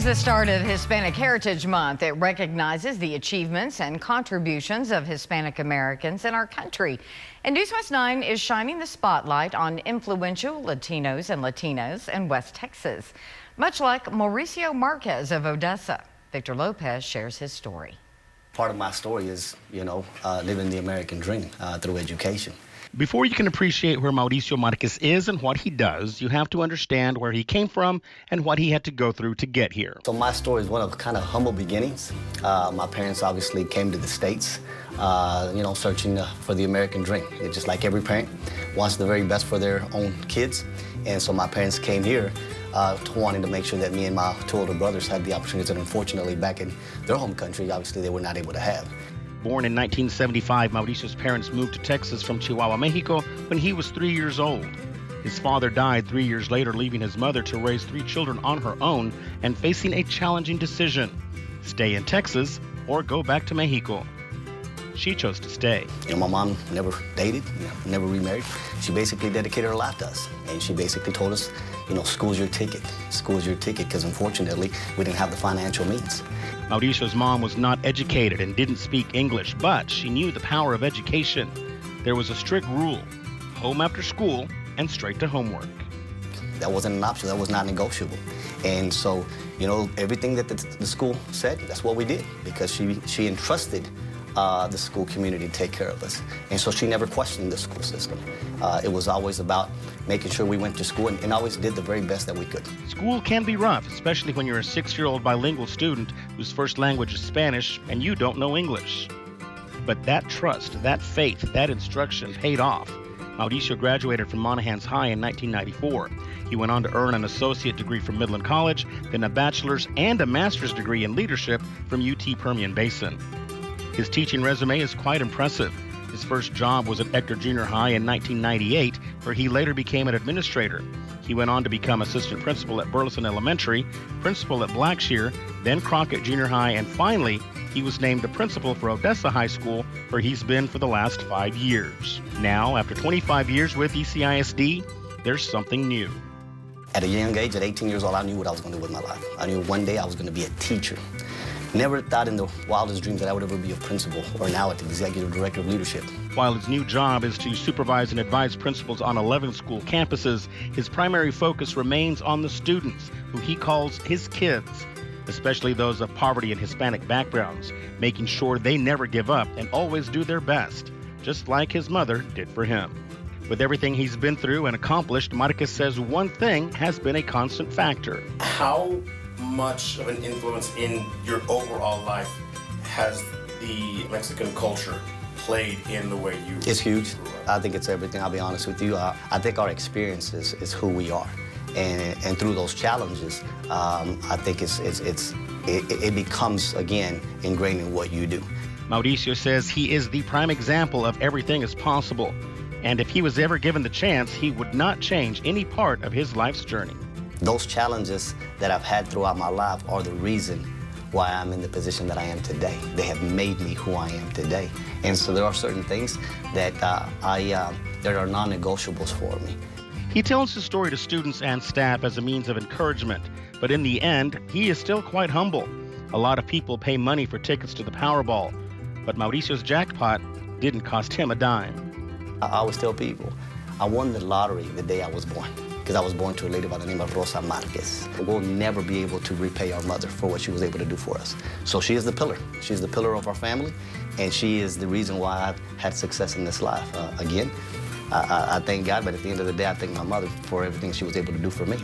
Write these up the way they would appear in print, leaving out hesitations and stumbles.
the start of Hispanic Heritage Month. It recognizes the achievements and contributions of Hispanic Americans in our country. And News West 9 is shining the spotlight on influential Latinos and Latinas in West Texas, much like Mauricio Marquez of Odessa. Victor Lopez shares his story. Part of my story is, living the American dream through education. Before you can appreciate where Mauricio Marquez is and what he does, you have to understand where he came from and what he had to go through to get here. So my story is one of kind of humble beginnings. My parents obviously came to the States, searching for the American dream. It's just like every parent wants the very best for their own kids. And so my parents came here wanting to make sure that me and my two older brothers had the opportunities that unfortunately back in their home country, obviously they were not able to have. Born in 1975, Mauricio's parents moved to Texas from Chihuahua, Mexico when he was 3 years old. His father died 3 years later, leaving his mother to raise 3 children on her own and facing a challenging decision: stay in Texas or go back to Mexico. She chose to stay. My mom never dated, never remarried. She basically dedicated her life to us. And she basically told us, school's your ticket. School's your ticket, because unfortunately, we didn't have the financial means. Mauricio's mom was not educated and didn't speak English, but she knew the power of education. There was a strict rule: home after school and straight to homework. That wasn't an option, that was not negotiable. And so, everything that the school said, that's what we did, because she entrusted the school community to take care of us. And so she never questioned the school system. It was always about making sure we went to school and always did the very best that we could. School can be rough, especially when you're a 6-year-old bilingual student whose first language is Spanish and you don't know English. But that trust, that faith, that instruction paid off. Mauricio graduated from Monahans High in 1994. He went on to earn an associate degree from Midland College, then a bachelor's and a master's degree in leadership from UT Permian Basin. His teaching resume is quite impressive. His first job was at Ector Junior High in 1998, where he later became an administrator. He went on to become assistant principal at Burleson Elementary, principal at Blackshear, then Crockett Junior High, and finally, he was named a principal for Odessa High School, where he's been for the last 5 years. Now, after 25 years with ECISD, there's something new. At a young age, at 18 years old, I knew what I was going to do with my life. I knew one day I was going to be a teacher. Never thought in the wildest dreams that I would ever be a principal or now at the executive director of leadership. While his new job is to supervise and advise principals on 11 school campuses, his primary focus remains on the students, who he calls his kids, especially those of poverty and Hispanic backgrounds, making sure they never give up and always do their best, just like his mother did for him. With everything he's been through and accomplished, Marquez says one thing has been a constant factor. How much of an influence in your overall life has the Mexican culture played in the way you... It's huge. I think it's everything, I'll be honest with you. I think our experiences is who we are. And through those challenges, I think it becomes, again, ingrained in what you do. Mauricio says he is the prime example of everything is possible. And if he was ever given the chance, he would not change any part of his life's journey. Those challenges that I've had throughout my life are the reason why I'm in the position that I am today. They have made me who I am today. And so there are certain things that that are non-negotiables for me. He tells his story to students and staff as a means of encouragement, but in the end, he is still quite humble. A lot of people pay money for tickets to the Powerball, but Mauricio's jackpot didn't cost him a dime. I always tell people, I won the lottery the day I was born, because I was born to a lady by the name of Rosa Marquez. We'll never be able to repay our mother for what she was able to do for us. So she is the pillar. She's the pillar of our family, and she is the reason why I've had success in this life. Again, I thank God, but at the end of the day, I thank my mother for everything she was able to do for me.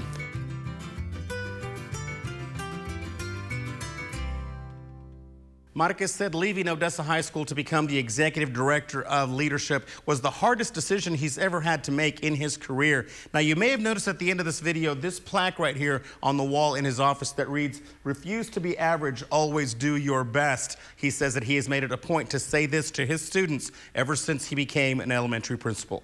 Marquez said leaving Odessa High School to become the executive director of leadership was the hardest decision he's ever had to make in his career. Now, you may have noticed at the end of this video, this plaque right here on the wall in his office that reads, "Refuse to be average, always do your best." He says that he has made it a point to say this to his students ever since he became an elementary principal.